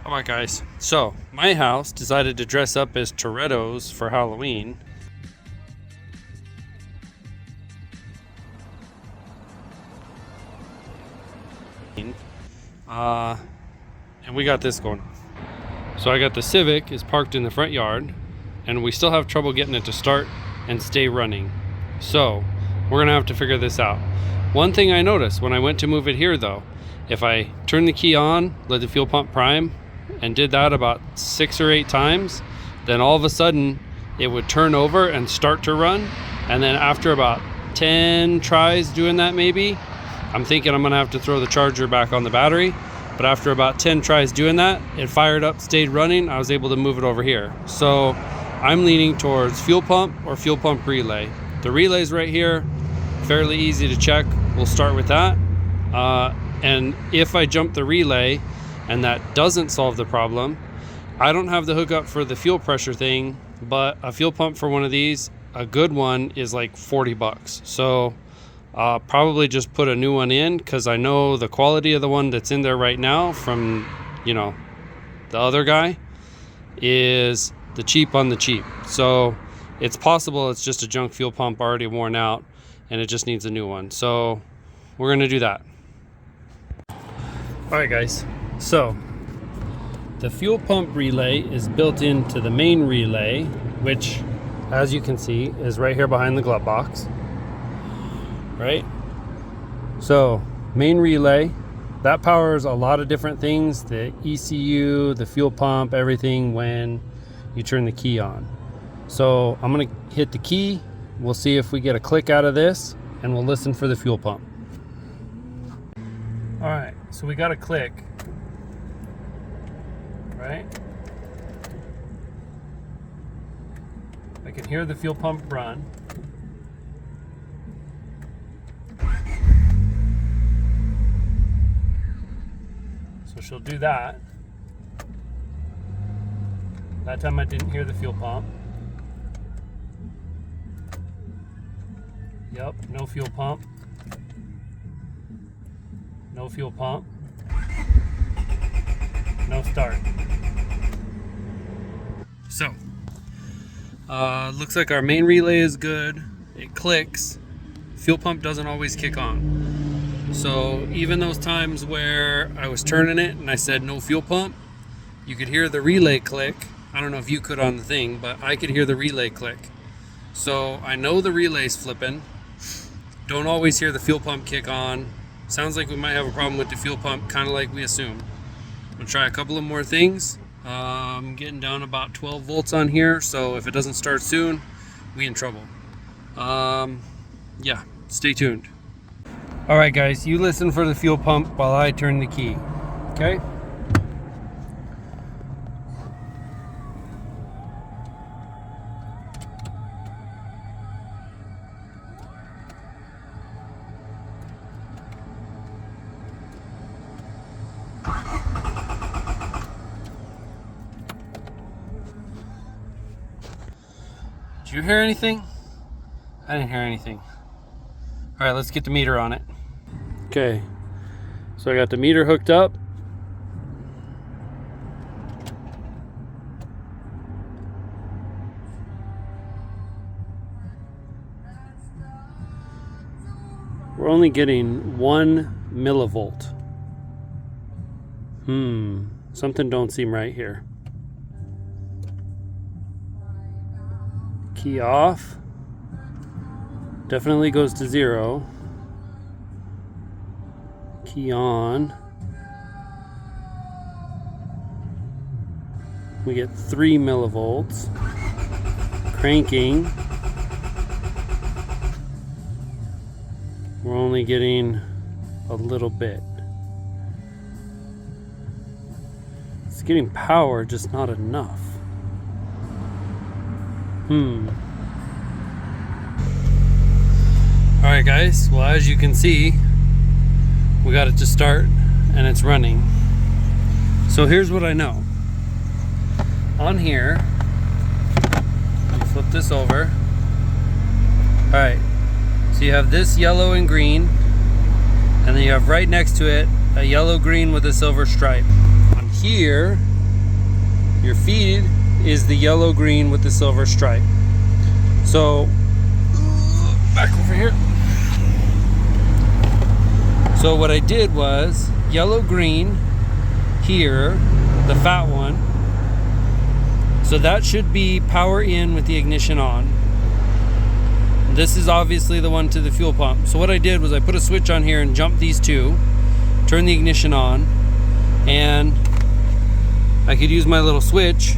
Alright guys, so my house decided to dress up as Torettos for Halloween. And we got this going on. So I got the Civic is parked in the front yard and we still have trouble getting it to start and stay running. So we're gonna have to figure this out. One thing I noticed when I went to move it here though, if I turn the key on, let the fuel pump prime, and did that about 6 or 8 times, then all of a sudden it would turn over and start to run. And then after about 10 tries doing that, maybe I'm thinking I'm gonna have to throw the charger back on the battery. But after about 10 tries doing that, it fired up, stayed running. I was able to move it over here. So I'm leaning towards fuel pump or fuel pump relay. The relay's right here, fairly easy to check. We'll start with that. And if I jump the relay and that doesn't solve the problem, I don't have the hookup for the fuel pressure thing, but a fuel pump for one of these, a good one, is like 40 bucks. So probably just put a new one in, because I know the quality of the one that's in there right now from, you know, the other guy is the cheap on the cheap. So it's possible it's just a junk fuel pump already worn out and it just needs a new one. So we're gonna do that. All right guys, so the fuel pump relay is built into the main relay, which as you can see is right here behind the glove box. Right? So main relay, that powers a lot of different things, the ECU, the fuel pump, everything when you turn the key on. So I'm gonna hit the key, we'll see if we get a click out of this, and we'll listen for the fuel pump. All right, so we got a click, right? I can hear the fuel pump run. So she'll do that. That time I didn't hear the fuel pump. Yep, no fuel pump. No fuel pump. No start. So, looks like our main relay is good. It clicks. Fuel pump doesn't always kick on. So even those times where I was turning it and I said no fuel pump, you could hear the relay click. I don't know if you could on the thing, but I could hear the relay click. So I know the relay's flipping. Don't always hear the fuel pump kick on. Sounds like we might have a problem with the fuel pump, kind of like we assumed. I'm gonna try a couple of more things. I'm getting down about 12 volts on here, so if it doesn't start soon, we in trouble. Yeah, stay tuned. All right, guys, you listen for the fuel pump while I turn the key, okay? Did you hear anything? I didn't hear anything. All right, let's get the meter on it. Okay, so I got the meter hooked up. We're only getting 1 millivolt. Something don't seem right here. Key off. Definitely goes to 0. Key on. We get 3 millivolts. Cranking. We're only getting a little bit. It's getting power, just not enough. Alright guys, well as you can see, we got it to start and it's running. So here's what I know. On here, let me flip this over. Alright, so you have this yellow and green, and then you have right next to it a yellow green with a silver stripe. On here, Your feed is the yellow green with the silver stripe. So back over here. So what I did was yellow green here, the fat one. So that should be power in with the ignition on. This is obviously the one to the fuel pump. So what I did was I put a switch on here and jumped these two, turned the ignition on, and I could use my little switch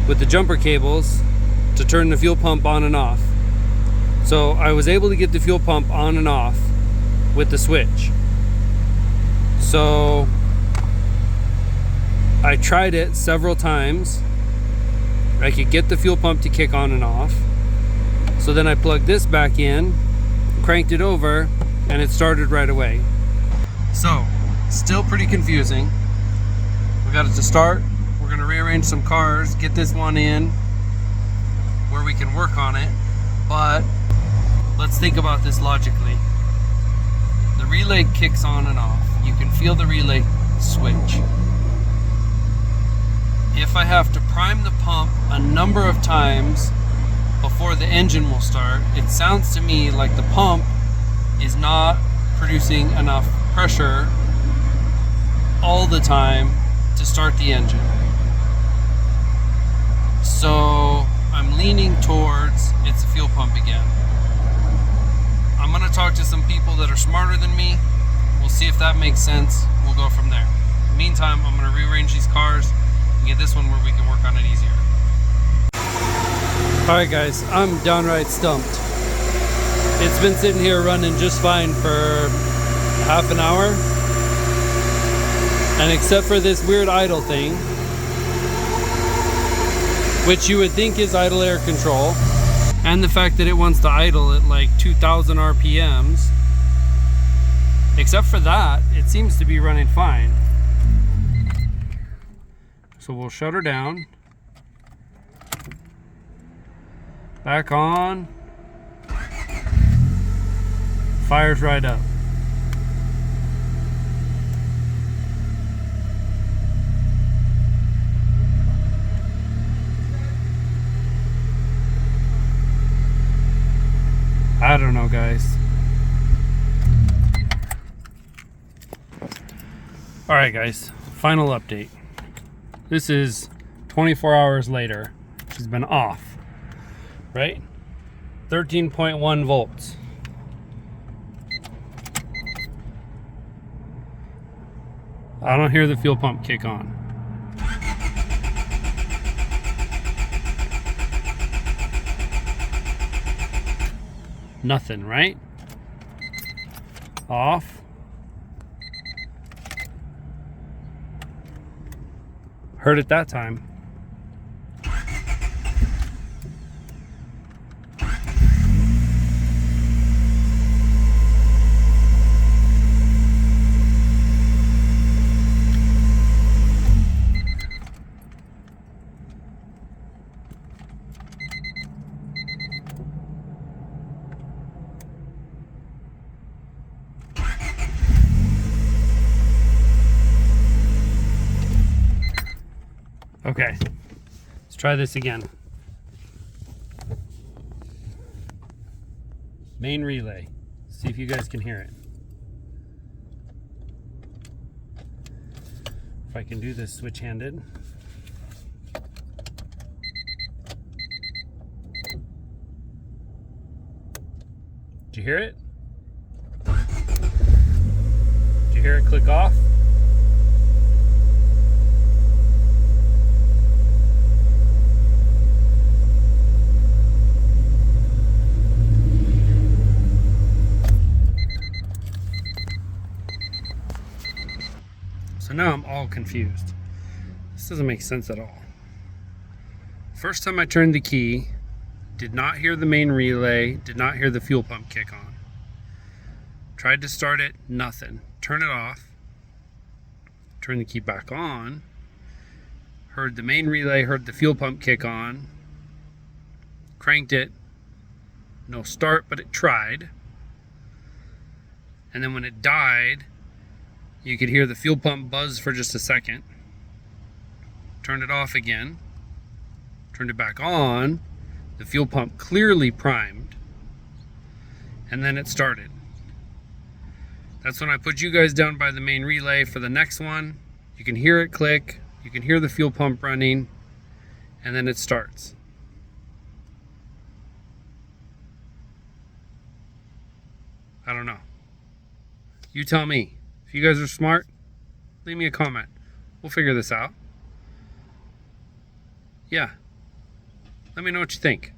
with the jumper cables to turn the fuel pump on and off. So I was able to get the fuel pump on and off with the switch. So I tried it several times. I could get the fuel pump to kick on and off. So then I plugged this back in, cranked it over, and it started right away. So, still pretty confusing. We got it to start. We're gonna rearrange some cars, get this one in where we can work on it. But let's think about this logically. The relay kicks on and off. You can feel the relay switch. If I have to prime the pump a number of times before the engine will start, it sounds to me like the pump is not producing enough pressure all the time to start the engine. So I'm leaning towards it's a fuel pump again. I'm gonna talk to some people that are smarter than me. We'll see if that makes sense. We'll go from there. Meantime, I'm gonna rearrange these cars and get this one where we can work on it easier. Alright guys, I'm downright stumped. It's been sitting here running just fine for half an hour. And except for this weird idle thing, which you would think is idle air control, and the fact that it wants to idle at like 2,000 RPMs, except for that, it seems to be running fine. So we'll shut her down. Back on. Fires right up. I don't know, guys. Alright guys, final update. This is 24 hours later. She's been off, right? 13.1 volts. I don't hear the fuel pump kick on. Nothing, right? Off. Heard it that time. Okay, let's try this again. Main relay. See if you guys can hear it. If I can do this switch-handed. Did you hear it? Did you hear it click off? So now I'm all confused. This doesn't make sense at all. First time I turned the key, did not hear the main relay, did not hear the fuel pump kick on. Tried to start it, nothing. Turn it off, turn the key back on, heard the main relay, heard the fuel pump kick on, cranked it, no start, but it tried. And then when it died, you could hear the fuel pump buzz for just a second. turned it off again, turned it back on, the fuel pump clearly primed, and then it started. That's when I put you guys down by the main relay for the next one. You can hear it click, you can hear the fuel pump running, and then it starts. I don't know. You tell me. If you guys are smart, leave me a comment. We'll figure this out. Yeah. Let me know what you think.